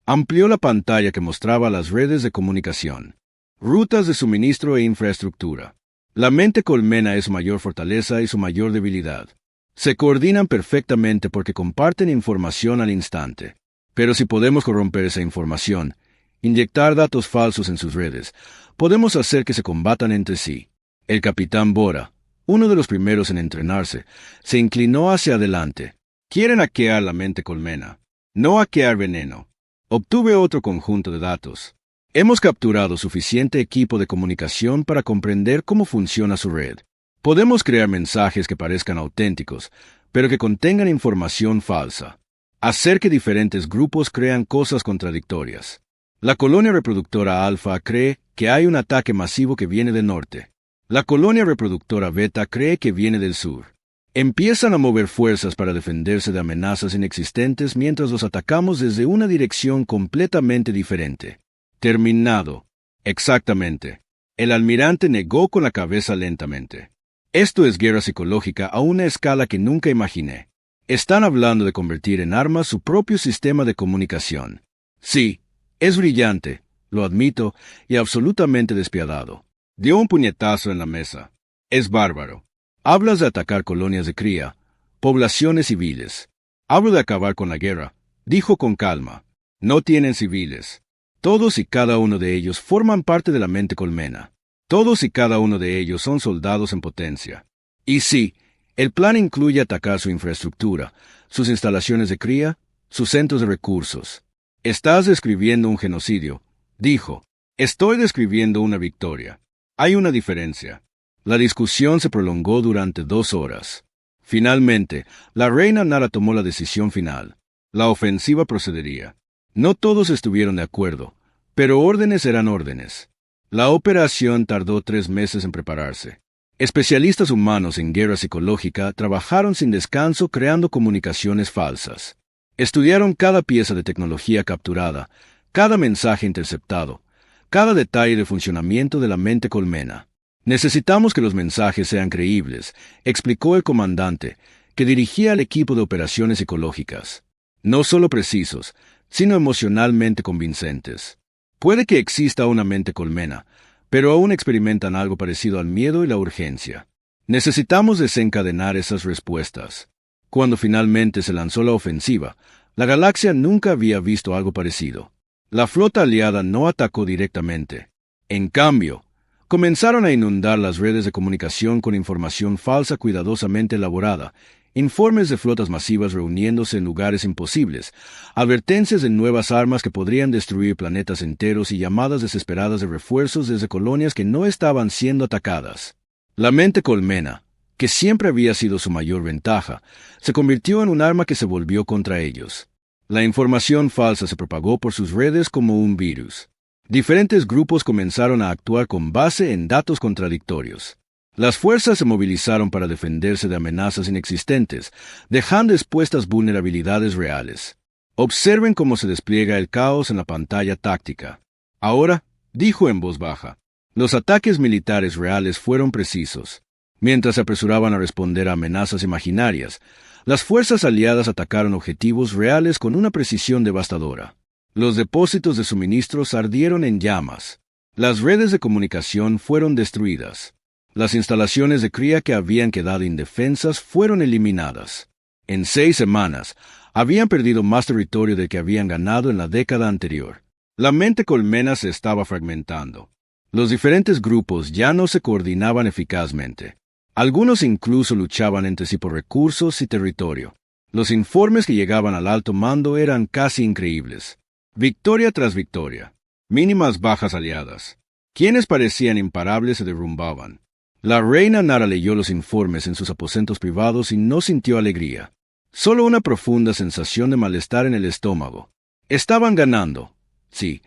Amplió la pantalla que mostraba las redes de comunicación. Rutas de suministro e infraestructura. La mente colmena es su mayor fortaleza y su mayor debilidad. Se coordinan perfectamente porque comparten información al instante. Pero si podemos corromper esa información, inyectar datos falsos en sus redes, podemos hacer que se combatan entre sí. El capitán Bora, uno de los primeros en entrenarse, se inclinó hacia adelante. Quieren hackear la mente colmena, no hackear veneno. Obtuve otro conjunto de datos. Hemos capturado suficiente equipo de comunicación para comprender cómo funciona su red. Podemos crear mensajes que parezcan auténticos, pero que contengan información falsa. Hacer que diferentes grupos crean cosas contradictorias. La colonia reproductora alfa cree que hay un ataque masivo que viene del norte. La colonia reproductora beta cree que viene del sur. Empiezan a mover fuerzas para defenderse de amenazas inexistentes mientras los atacamos desde una dirección completamente diferente. Terminado. Exactamente. El almirante negó con la cabeza lentamente. Esto es guerra psicológica a una escala que nunca imaginé. Están hablando de convertir en armas su propio sistema de comunicación. Sí, es brillante, lo admito, y absolutamente despiadado. Dio un puñetazo en la mesa. Es bárbaro. Hablas de atacar colonias de cría, poblaciones civiles. Hablo de acabar con la guerra, dijo con calma. No tienen civiles. Todos y cada uno de ellos forman parte de la mente colmena. Todos y cada uno de ellos son soldados en potencia. Y sí, el plan incluye atacar su infraestructura, sus instalaciones de cría, sus centros de recursos. Estás describiendo un genocidio, dijo. Estoy describiendo una victoria. Hay una diferencia. La discusión se prolongó durante 2 horas. Finalmente, la reina Nara tomó la decisión final. La ofensiva procedería. No todos estuvieron de acuerdo, pero órdenes eran órdenes. La operación tardó 3 meses en prepararse. Especialistas humanos en guerra psicológica trabajaron sin descanso creando comunicaciones falsas. Estudiaron cada pieza de tecnología capturada, cada mensaje interceptado, cada detalle de funcionamiento de la mente colmena. Necesitamos que los mensajes sean creíbles, explicó el comandante, que dirigía al equipo de operaciones psicológicas. No solo precisos, sino emocionalmente convincentes. Puede que exista una mente colmena, pero aún experimentan algo parecido al miedo y la urgencia. Necesitamos desencadenar esas respuestas. Cuando finalmente se lanzó la ofensiva, la galaxia nunca había visto algo parecido. La flota aliada no atacó directamente. En cambio, comenzaron a inundar las redes de comunicación con información falsa cuidadosamente elaborada, informes de flotas masivas reuniéndose en lugares imposibles, advertencias de nuevas armas que podrían destruir planetas enteros y llamadas desesperadas de refuerzos desde colonias que no estaban siendo atacadas. La mente colmena, que siempre había sido su mayor ventaja, se convirtió en un arma que se volvió contra ellos. La información falsa se propagó por sus redes como un virus. Diferentes grupos comenzaron a actuar con base en datos contradictorios. Las fuerzas se movilizaron para defenderse de amenazas inexistentes, dejando expuestas vulnerabilidades reales. Observen cómo se despliega el caos en la pantalla táctica. Ahora, dijo en voz baja, los ataques militares reales fueron precisos. Mientras se apresuraban a responder a amenazas imaginarias, las fuerzas aliadas atacaron objetivos reales con una precisión devastadora. Los depósitos de suministros ardieron en llamas. Las redes de comunicación fueron destruidas. Las instalaciones de cría que habían quedado indefensas fueron eliminadas. En 6 semanas, habían perdido más territorio del que habían ganado en la década anterior. La mente colmena se estaba fragmentando. Los diferentes grupos ya no se coordinaban eficazmente. Algunos incluso luchaban entre sí por recursos y territorio. Los informes que llegaban al alto mando eran casi increíbles. Victoria tras victoria. Mínimas bajas aliadas. Quienes parecían imparables se derrumbaban. La reina Nara leyó los informes en sus aposentos privados y no sintió alegría. Solo una profunda sensación de malestar en el estómago. Estaban ganando, sí,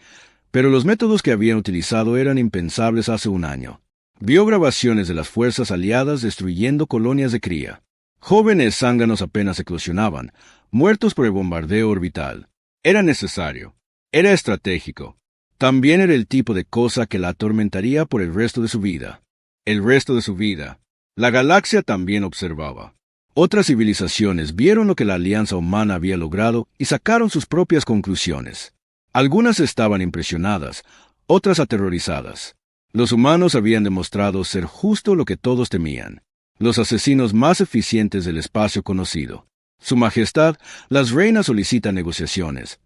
pero los métodos que habían utilizado eran impensables hace un año. Vio grabaciones de las fuerzas aliadas destruyendo colonias de cría. Jóvenes zánganos apenas eclosionaban, muertos por el bombardeo orbital. Era necesario. Era estratégico. También era el tipo de cosa que la atormentaría por el resto de su vida. El resto de su vida. La galaxia también observaba. Otras civilizaciones vieron lo que la alianza humana había logrado y sacaron sus propias conclusiones. Algunas estaban impresionadas, otras aterrorizadas. Los humanos habían demostrado ser justo lo que todos temían. Los asesinos más eficientes del espacio conocido. Su Majestad, las reinas solicitan negociaciones.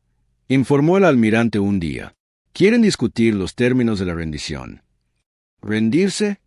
Informó el almirante un día. Quieren discutir los términos de la rendición. ¿Rendirse?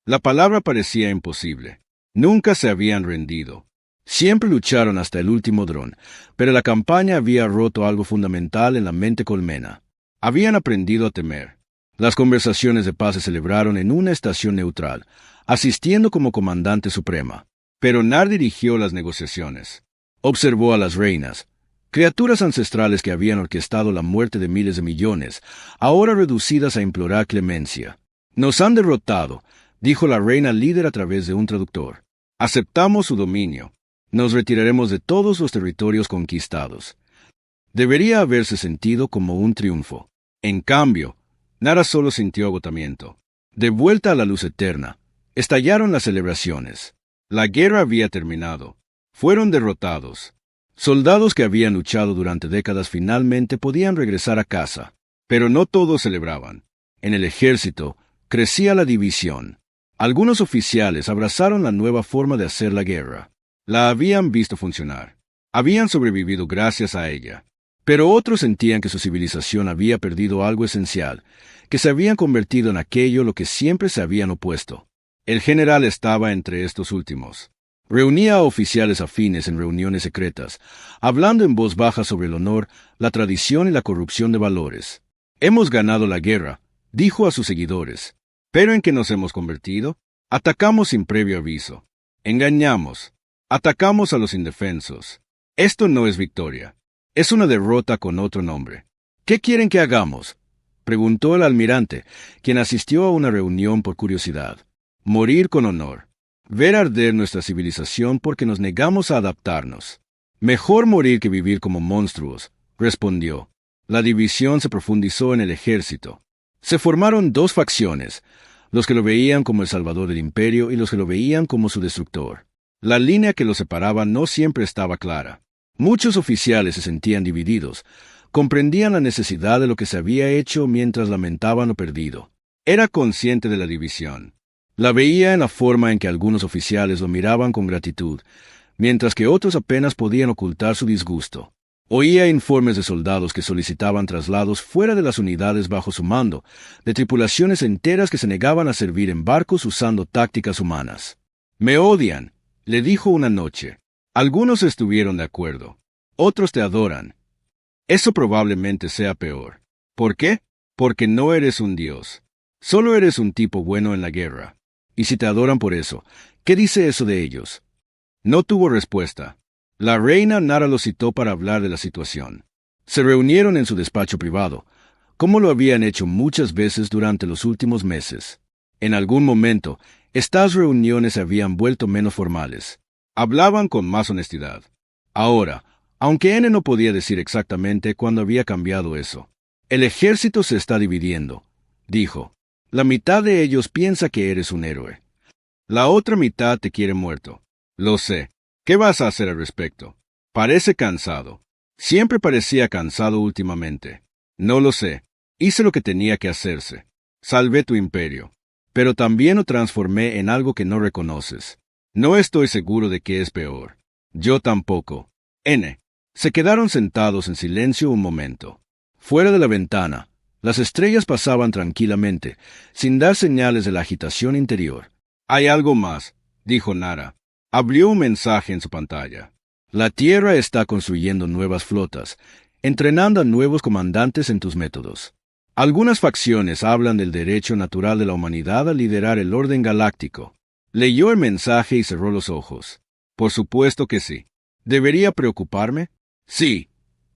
La palabra parecía imposible. Nunca se habían rendido. Siempre lucharon hasta el último dron, pero la campaña había roto algo fundamental en la mente colmena. Habían aprendido a temer. Las conversaciones de paz se celebraron en una estación neutral, asistiendo como comandante suprema. Pero Nar dirigió las negociaciones. Observó a las reinas. Criaturas ancestrales que habían orquestado la muerte de miles de millones, ahora reducidas a implorar clemencia. Nos han derrotado, dijo la reina líder a través de un traductor. Aceptamos su dominio. Nos retiraremos de todos los territorios conquistados. Debería haberse sentido como un triunfo. En cambio, Nara solo sintió agotamiento. De vuelta a la luz eterna, estallaron las celebraciones. La guerra había terminado. Fueron derrotados. Soldados que habían luchado durante décadas finalmente podían regresar a casa. Pero no todos celebraban. En el ejército crecía la división. Algunos oficiales abrazaron la nueva forma de hacer la guerra. La habían visto funcionar. Habían sobrevivido gracias a ella. Pero otros sentían que su civilización había perdido algo esencial, que se habían convertido en aquello lo que siempre se habían opuesto. El general estaba entre estos últimos. Reunía a oficiales afines en reuniones secretas, hablando en voz baja sobre el honor, la tradición y la corrupción de valores. Hemos ganado la guerra, dijo a sus seguidores. ¿Pero en qué nos hemos convertido? Atacamos sin previo aviso. Engañamos. Atacamos a los indefensos. Esto no es victoria. Es una derrota con otro nombre. ¿Qué quieren que hagamos?, preguntó el almirante, quien asistió a una reunión por curiosidad. Morir con honor. Ver arder nuestra civilización porque nos negamos a adaptarnos. Mejor morir que vivir como monstruos, respondió. La división se profundizó en el ejército. Se formaron dos facciones, los que lo veían como el salvador del imperio y los que lo veían como su destructor. La línea que los separaba no siempre estaba clara. Muchos oficiales se sentían divididos, comprendían la necesidad de lo que se había hecho mientras lamentaban lo perdido. Era consciente de la división. La veía en la forma en que algunos oficiales lo miraban con gratitud, mientras que otros apenas podían ocultar su disgusto. Oía informes de soldados que solicitaban traslados fuera de las unidades bajo su mando, de tripulaciones enteras que se negaban a servir en barcos usando tácticas humanas. «Me odian», le dijo una noche. Algunos estuvieron de acuerdo. Otros te adoran. Eso probablemente sea peor. ¿Por qué? Porque no eres un dios. Solo eres un tipo bueno en la guerra. Y si te adoran por eso, ¿qué dice eso de ellos? No tuvo respuesta. La reina Nara lo citó para hablar de la situación. Se reunieron en su despacho privado, como lo habían hecho muchas veces durante los últimos meses. En algún momento, estas reuniones se habían vuelto menos formales. Hablaban con más honestidad. Ahora, aunque N no podía decir exactamente cuándo había cambiado eso, el ejército se está dividiendo, dijo. La mitad de ellos piensa que eres un héroe. La otra mitad te quiere muerto. Lo sé. ¿Qué vas a hacer al respecto? Parece cansado. Siempre parecía cansado últimamente. No lo sé. Hice lo que tenía que hacerse. Salvé tu imperio. Pero también lo transformé en algo que no reconoces. No estoy seguro de qué es peor. Yo tampoco. N. Se quedaron sentados en silencio un momento. Fuera de la ventana, las estrellas pasaban tranquilamente, sin dar señales de la agitación interior. Hay algo más, dijo Nara. Abrió un mensaje en su pantalla. La Tierra está construyendo nuevas flotas, entrenando a nuevos comandantes en tus métodos. Algunas facciones hablan del derecho natural de la humanidad a liderar el orden galáctico. Leyó el mensaje y cerró los ojos. Por supuesto que sí. ¿Debería preocuparme? Sí,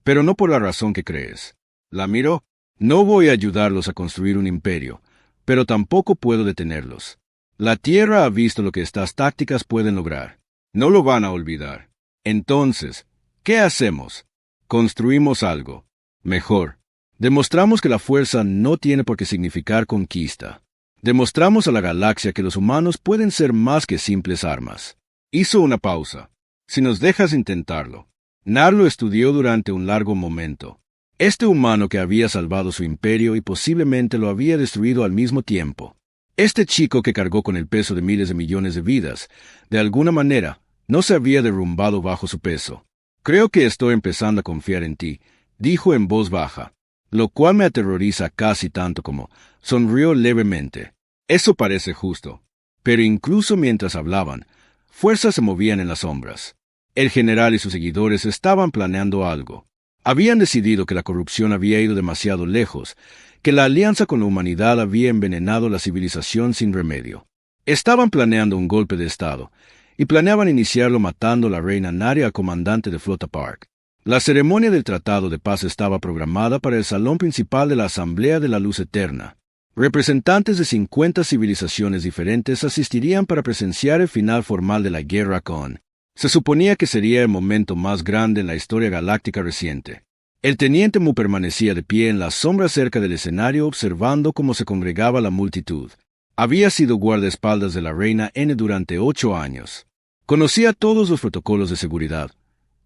pero no por la razón que crees. La miró. No voy a ayudarlos a construir un imperio, pero tampoco puedo detenerlos. La Tierra ha visto lo que estas tácticas pueden lograr. No lo van a olvidar. Entonces, ¿qué hacemos? Construimos algo. Mejor. Demostramos que la fuerza no tiene por qué significar conquista. Demostramos a la galaxia que los humanos pueden ser más que simples armas. Hizo una pausa. Si nos dejas intentarlo. Nar lo estudió durante un largo momento. Este humano que había salvado su imperio y posiblemente lo había destruido al mismo tiempo. Este chico que cargó con el peso de miles de millones de vidas, de alguna manera, no se había derrumbado bajo su peso. Creo que estoy empezando a confiar en ti, dijo en voz baja, lo cual me aterroriza casi tanto como sonrió levemente. Eso parece justo. Pero incluso mientras hablaban, fuerzas se movían en las sombras. El general y sus seguidores estaban planeando algo. Habían decidido que la corrupción había ido demasiado lejos, que la alianza con la humanidad había envenenado la civilización sin remedio. Estaban planeando un golpe de Estado, y planeaban iniciarlo matando a la reina Nara y al comandante de Flota Park. La ceremonia del Tratado de Paz estaba programada para el salón principal de la Asamblea de la Luz Eterna. Representantes de 50 civilizaciones diferentes asistirían para presenciar el final formal de la guerra con. Se suponía que sería el momento más grande en la historia galáctica reciente. El teniente Mu permanecía de pie en la sombra cerca del escenario observando cómo se congregaba la multitud. Había sido guardaespaldas de la reina N durante 8 años. Conocía todos los protocolos de seguridad,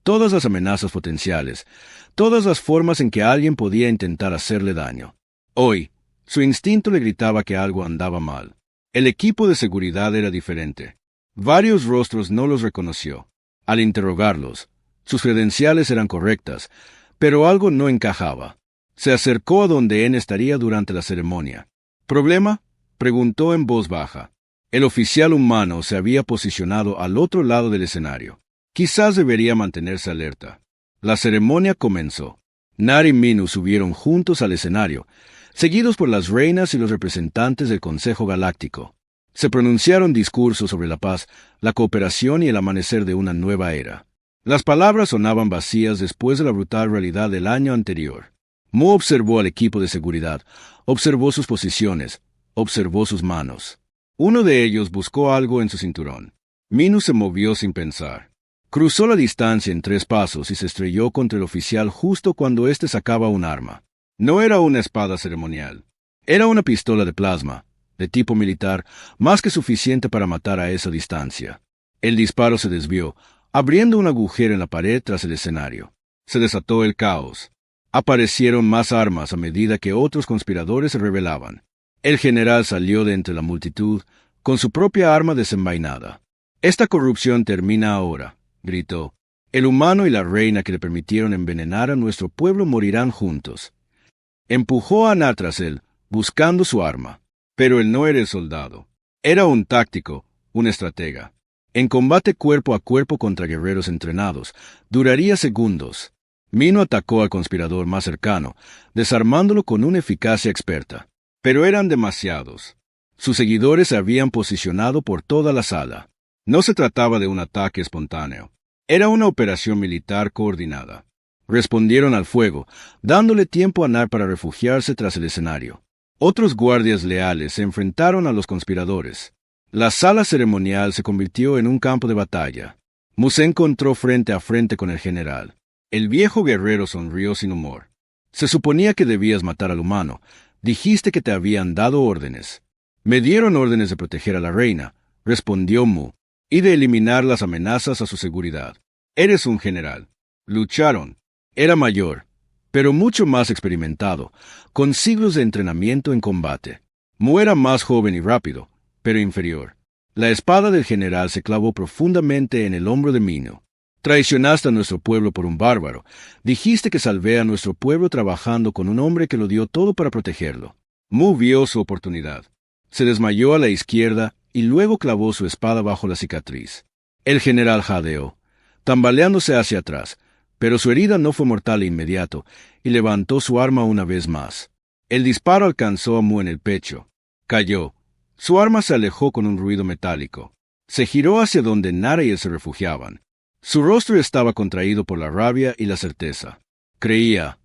todas las amenazas potenciales, todas las formas en que alguien podía intentar hacerle daño. Hoy, su instinto le gritaba que algo andaba mal. El equipo de seguridad era diferente. Varios rostros no los reconoció. Al interrogarlos, sus credenciales eran correctas, pero algo no encajaba. Se acercó a donde N estaría durante la ceremonia. ¿Problema?, preguntó en voz baja. El oficial humano se había posicionado al otro lado del escenario. Quizás debería mantenerse alerta. La ceremonia comenzó. Nar y Minu subieron juntos al escenario, seguidos por las reinas y los representantes del Consejo Galáctico. Se pronunciaron discursos sobre la paz, la cooperación y el amanecer de una nueva era. Las palabras sonaban vacías después de la brutal realidad del año anterior. Mu observó al equipo de seguridad, observó sus posiciones, observó sus manos. Uno de ellos buscó algo en su cinturón. Minu se movió sin pensar. Cruzó la distancia en 3 pasos y se estrelló contra el oficial justo cuando éste sacaba un arma. No era una espada ceremonial. Era una pistola de plasma, de tipo militar, más que suficiente para matar a esa distancia. El disparo se desvió, abriendo un agujero en la pared tras el escenario. Se desató el caos. Aparecieron más armas a medida que otros conspiradores se rebelaban. El general salió de entre la multitud con su propia arma desenvainada. «Esta corrupción termina ahora», gritó. «El humano y la reina que le permitieron envenenar a nuestro pueblo morirán juntos». Empujó a Nar tras él, buscando su arma. Pero él no era el soldado. Era un táctico, un estratega. En combate cuerpo a cuerpo contra guerreros entrenados, duraría segundos. Minu atacó al conspirador más cercano, desarmándolo con una eficacia experta. Pero eran demasiados. Sus seguidores se habían posicionado por toda la sala. No se trataba de un ataque espontáneo. Era una operación militar coordinada. Respondieron al fuego, dándole tiempo a Nar para refugiarse tras el escenario. Otros guardias leales se enfrentaron a los conspiradores. La sala ceremonial se convirtió en un campo de batalla. Mu se encontró frente a frente con el general. El viejo guerrero sonrió sin humor. «Se suponía que debías matar al humano. Dijiste que te habían dado órdenes». «Me dieron órdenes de proteger a la reina», respondió Mu, «y de eliminar las amenazas a su seguridad. Eres un general». Lucharon. Era mayor, pero mucho más experimentado, con siglos de entrenamiento en combate. Mu era más joven y rápido, pero inferior. La espada del general se clavó profundamente en el hombro de Minu. «Traicionaste a nuestro pueblo por un bárbaro. Dijiste que salvé a nuestro pueblo trabajando con un hombre que lo dio todo para protegerlo». Mu vio su oportunidad. Se desmayó a la izquierda y luego clavó su espada bajo la cicatriz. El general jadeó, tambaleándose hacia atrás, pero su herida no fue mortal de inmediato, y levantó su arma una vez más. El disparo alcanzó a Mu en el pecho. Cayó. Su arma se alejó con un ruido metálico. Se giró hacia donde Nara y él se refugiaban. Su rostro estaba contraído por la rabia y la certeza. Creía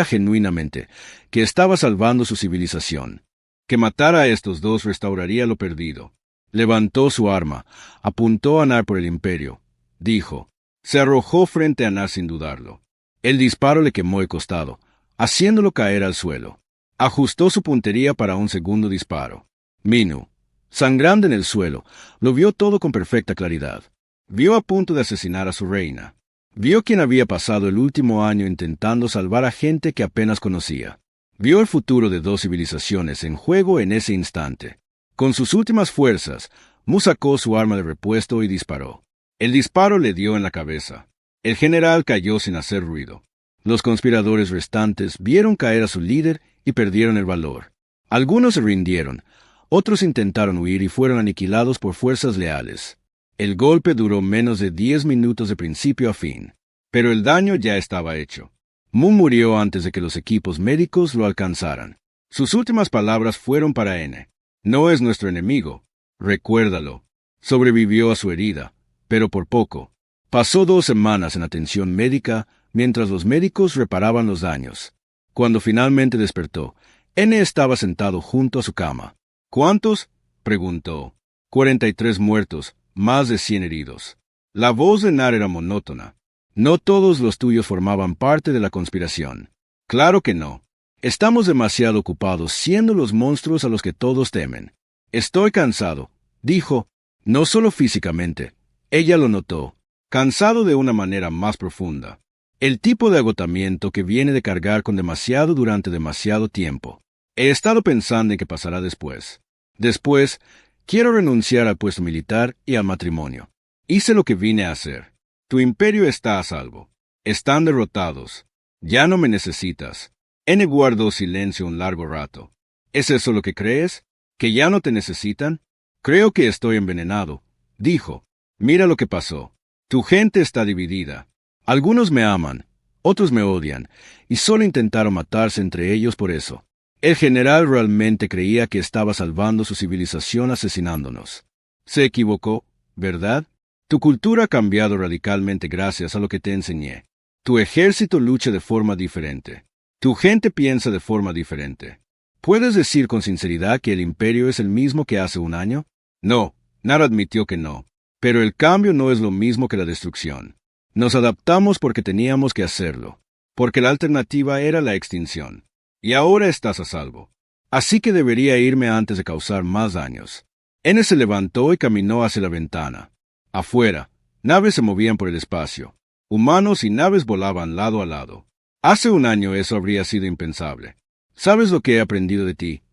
genuinamente, que estaba salvando su civilización. Que matar a estos dos restauraría lo perdido. Levantó su arma, apuntó a Nar por el imperio. Dijo. Se arrojó frente a Nar sin dudarlo. El disparo le quemó el costado, haciéndolo caer al suelo. Ajustó su puntería para un segundo disparo. Minu, sangrando en el suelo, lo vio todo con perfecta claridad. Vio a punto de asesinar a su reina. Vio quien había pasado el último año intentando salvar a gente que apenas conocía. Vio el futuro de 2 civilizaciones en juego en ese instante. Con sus últimas fuerzas, Mu sacó su arma de repuesto y disparó. El disparo le dio en la cabeza. El general cayó sin hacer ruido. Los conspiradores restantes vieron caer a su líder y perdieron el valor. Algunos se rindieron, otros intentaron huir y fueron aniquilados por fuerzas leales. El golpe duró menos de 10 minutos de principio a fin, pero el daño ya estaba hecho. Mu murió antes de que los equipos médicos lo alcanzaran. Sus últimas palabras fueron para N. No es nuestro enemigo. Recuérdalo. Sobrevivió a su herida, pero por poco. Pasó 2 semanas en atención médica, mientras los médicos reparaban los daños. Cuando finalmente despertó, N estaba sentado junto a su cama. ¿Cuántos?, preguntó. 43 muertos, más de 100 heridos. La voz de Nar era monótona. No todos los tuyos formaban parte de la conspiración. Claro que no. Estamos demasiado ocupados siendo los monstruos a los que todos temen. Estoy cansado, dijo, no solo físicamente. Ella lo notó. Cansado de una manera más profunda. El tipo de agotamiento que viene de cargar con demasiado durante demasiado tiempo. He estado pensando en qué pasará después. Después, quiero renunciar al puesto militar y al matrimonio. Hice lo que vine a hacer. Tu imperio está a salvo. Están derrotados. Ya no me necesitas. N guardó silencio un largo rato. ¿Es eso lo que crees? ¿Que ya no te necesitan? Creo que estoy envenenado, dijo. Mira lo que pasó. Tu gente está dividida. Algunos me aman, otros me odian, y solo intentaron matarse entre ellos por eso. El general realmente creía que estaba salvando su civilización asesinándonos. Se equivocó, ¿verdad? Tu cultura ha cambiado radicalmente gracias a lo que te enseñé. Tu ejército lucha de forma diferente. Tu gente piensa de forma diferente. ¿Puedes decir con sinceridad que el imperio es el mismo que hace un año? No, Nar admitió que no. Pero el cambio no es lo mismo que la destrucción. Nos adaptamos porque teníamos que hacerlo, porque la alternativa era la extinción. Y ahora estás a salvo. Así que debería irme antes de causar más daños. N se levantó y caminó hacia la ventana. Afuera, naves se movían por el espacio. Humanos y naves volaban lado a lado. Hace un año eso habría sido impensable. ¿Sabes lo que he aprendido de ti?,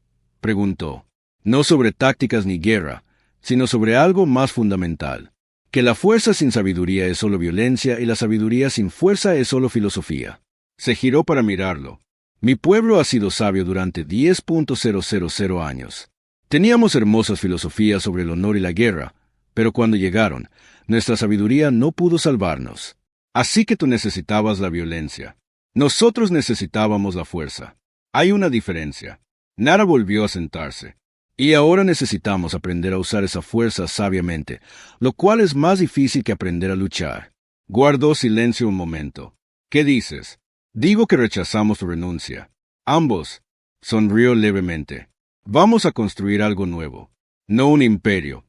preguntó. No sobre tácticas ni guerra, sino sobre algo más fundamental. Que la fuerza sin sabiduría es solo violencia y la sabiduría sin fuerza es solo filosofía. Se giró para mirarlo. Mi pueblo ha sido sabio durante 10.000 años. Teníamos hermosas filosofías sobre el honor y la guerra, pero cuando llegaron, nuestra sabiduría no pudo salvarnos. Así que tú necesitabas la violencia. Nosotros necesitábamos la fuerza. Hay una diferencia. Nara volvió a sentarse. Y ahora necesitamos aprender a usar esa fuerza sabiamente, lo cual es más difícil que aprender a luchar. Guardó silencio un momento. ¿Qué dices? Digo que rechazamos tu renuncia. Ambos. Sonrió levemente. Vamos a construir algo nuevo. No un imperio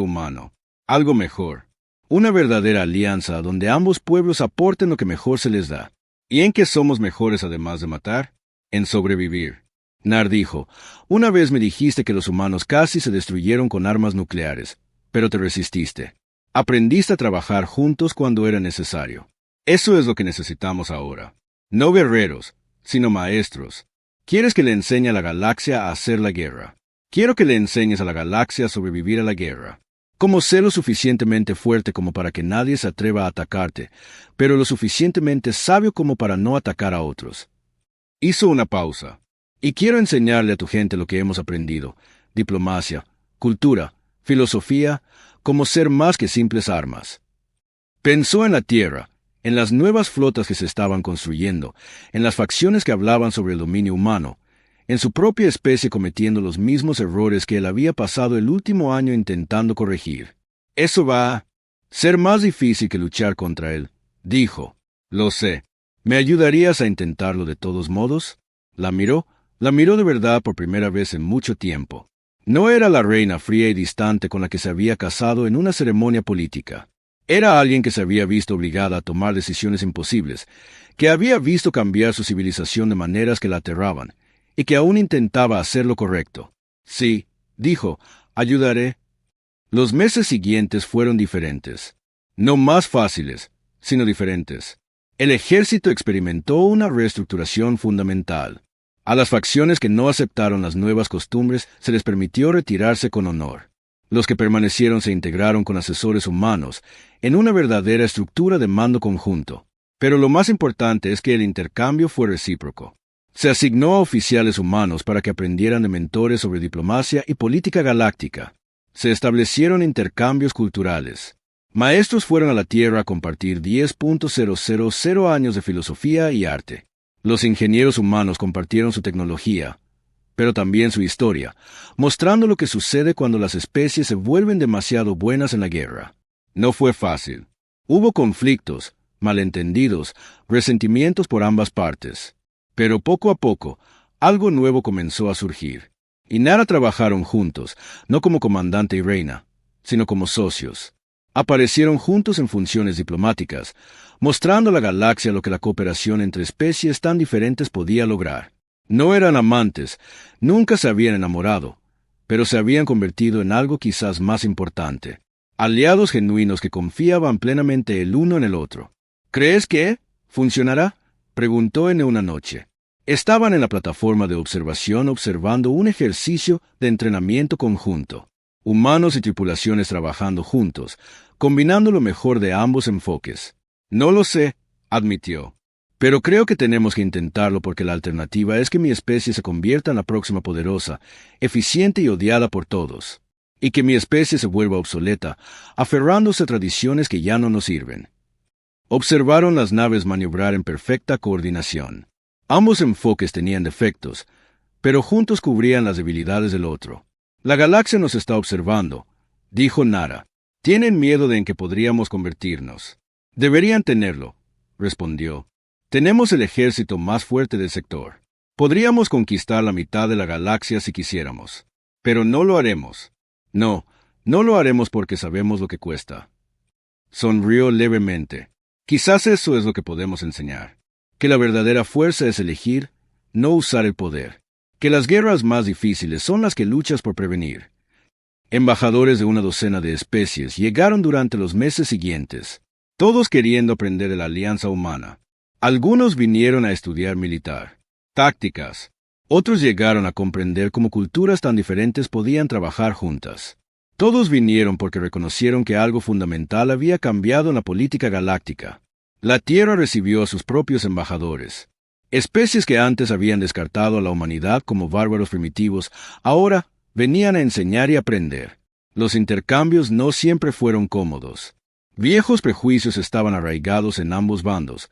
humano. Algo mejor. Una verdadera alianza donde ambos pueblos aporten lo que mejor se les da. ¿Y en qué somos mejores además de matar? En sobrevivir. Nar dijo, una vez me dijiste que los humanos casi se destruyeron con armas nucleares, pero te resististe. Aprendiste a trabajar juntos cuando era necesario. Eso es lo que necesitamos ahora. No guerreros, sino maestros. ¿Quieres que le enseñe a la galaxia a hacer la guerra? Quiero que le enseñes a la galaxia a sobrevivir a la guerra. Como ser lo suficientemente fuerte como para que nadie se atreva a atacarte, pero lo suficientemente sabio como para no atacar a otros. Hizo una pausa. Y quiero enseñarle a tu gente lo que hemos aprendido. Diplomacia, cultura, filosofía, como ser más que simples armas. Pensó en la Tierra, en las nuevas flotas que se estaban construyendo, en las facciones que hablaban sobre el dominio humano, en su propia especie cometiendo los mismos errores que él había pasado el último año intentando corregir. Eso va a ser más difícil que luchar contra él, dijo. Lo sé. ¿Me ayudarías a intentarlo de todos modos? La miró de verdad por primera vez en mucho tiempo. No era la reina fría y distante con la que se había casado en una ceremonia política. Era alguien que se había visto obligada a tomar decisiones imposibles, que había visto cambiar su civilización de maneras que la aterraban, y que aún intentaba hacer lo correcto. Sí, dijo, ayudaré. Los meses siguientes fueron diferentes. No más fáciles, sino diferentes. El ejército experimentó una reestructuración fundamental. A las facciones que no aceptaron las nuevas costumbres se les permitió retirarse con honor. Los que permanecieron se integraron con asesores humanos en una verdadera estructura de mando conjunto. Pero lo más importante es que el intercambio fue recíproco. Se asignó a oficiales humanos para que aprendieran de mentores sobre diplomacia y política galáctica. Se establecieron intercambios culturales. Maestros fueron a la Tierra a compartir 10.000 años de filosofía y arte. Los ingenieros humanos compartieron su tecnología, pero también su historia, mostrando lo que sucede cuando las especies se vuelven demasiado buenas en la guerra. No fue fácil. Hubo conflictos, malentendidos, resentimientos por ambas partes. Pero poco a poco, algo nuevo comenzó a surgir. Y Nara trabajaron juntos, no como comandante y reina, sino como socios. Aparecieron juntos en funciones diplomáticas, mostrando a la galaxia lo que la cooperación entre especies tan diferentes podía lograr. No eran amantes, nunca se habían enamorado, pero se habían convertido en algo quizás más importante. Aliados genuinos que confiaban plenamente el uno en el otro. ¿Crees que funcionará?, preguntó en una noche. Estaban en la plataforma de observación observando un ejercicio de entrenamiento conjunto. Humanos y tripulaciones trabajando juntos, combinando lo mejor de ambos enfoques. No lo sé, admitió. Pero creo que tenemos que intentarlo porque la alternativa es que mi especie se convierta en la próxima poderosa, eficiente y odiada por todos. Y que mi especie se vuelva obsoleta, aferrándose a tradiciones que ya no nos sirven. Observaron las naves maniobrar en perfecta coordinación. Ambos enfoques tenían defectos, pero juntos cubrían las debilidades del otro. La galaxia nos está observando, dijo Nara. Tienen miedo de en que podríamos convertirnos. Deberían tenerlo, respondió. Tenemos el ejército más fuerte del sector. Podríamos conquistar la mitad de la galaxia si quisiéramos. Pero no lo haremos. No lo haremos porque sabemos lo que cuesta. Sonrió levemente. Quizás eso es lo que podemos enseñar. Que la verdadera fuerza es elegir, no usar el poder. Que las guerras más difíciles son las que luchas por prevenir. Embajadores de una docena de especies llegaron durante los meses siguientes, todos queriendo aprender de la alianza humana. Algunos vinieron a estudiar militar, tácticas. Otros llegaron a comprender cómo culturas tan diferentes podían trabajar juntas. Todos vinieron porque reconocieron que algo fundamental había cambiado en la política galáctica. La Tierra recibió a sus propios embajadores. Especies que antes habían descartado a la humanidad como bárbaros primitivos, ahora venían a enseñar y aprender. Los intercambios no siempre fueron cómodos. Viejos prejuicios estaban arraigados en ambos bandos,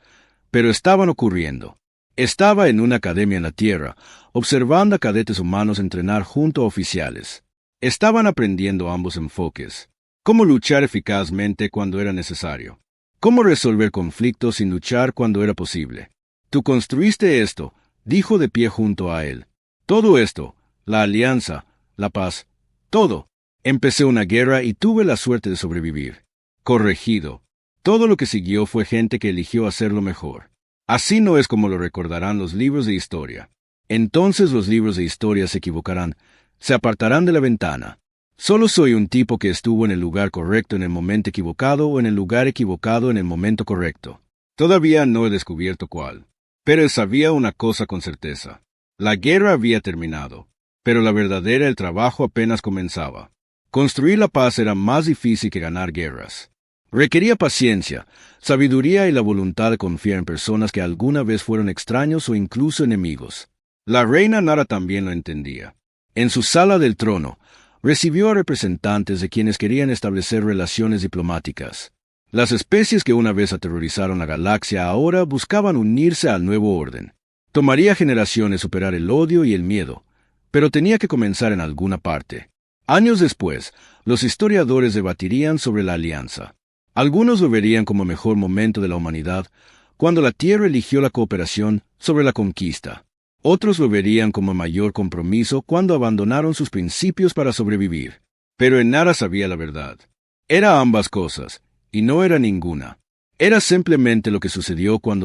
pero estaban ocurriendo. Estaba en una academia en la Tierra, observando a cadetes humanos entrenar junto a oficiales. Estaban aprendiendo ambos enfoques. Cómo luchar eficazmente cuando era necesario. Cómo resolver conflictos sin luchar cuando era posible. Tú construiste esto, dijo de pie junto a él. Todo esto, la alianza, la paz, todo. Empecé una guerra y tuve la suerte de sobrevivir. Corregido. Todo lo que siguió fue gente que eligió hacerlo mejor. Así no es como lo recordarán los libros de historia. Entonces los libros de historia se equivocarán, se apartarán de la ventana. Solo soy un tipo que estuvo en el lugar correcto en el momento equivocado o en el lugar equivocado en el momento correcto. Todavía no he descubierto cuál. Pero sabía una cosa con certeza. La guerra había terminado, pero la verdadera el trabajo apenas comenzaba. Construir la paz era más difícil que ganar guerras. Requería paciencia, sabiduría y la voluntad de confiar en personas que alguna vez fueron extraños o incluso enemigos. La reina Nara también lo entendía. En su sala del trono, recibió a representantes de quienes querían establecer relaciones diplomáticas. Las especies que una vez aterrorizaron la galaxia ahora buscaban unirse al nuevo orden. Tomaría generaciones superar el odio y el miedo, pero tenía que comenzar en alguna parte. Años después, los historiadores debatirían sobre la alianza. Algunos lo verían como mejor momento de la humanidad, cuando la Tierra eligió la cooperación sobre la conquista. Otros lo verían como mayor compromiso cuando abandonaron sus principios para sobrevivir. Pero Nara sabía la verdad. Era ambas cosas, y no era ninguna. Era simplemente lo que sucedió cuando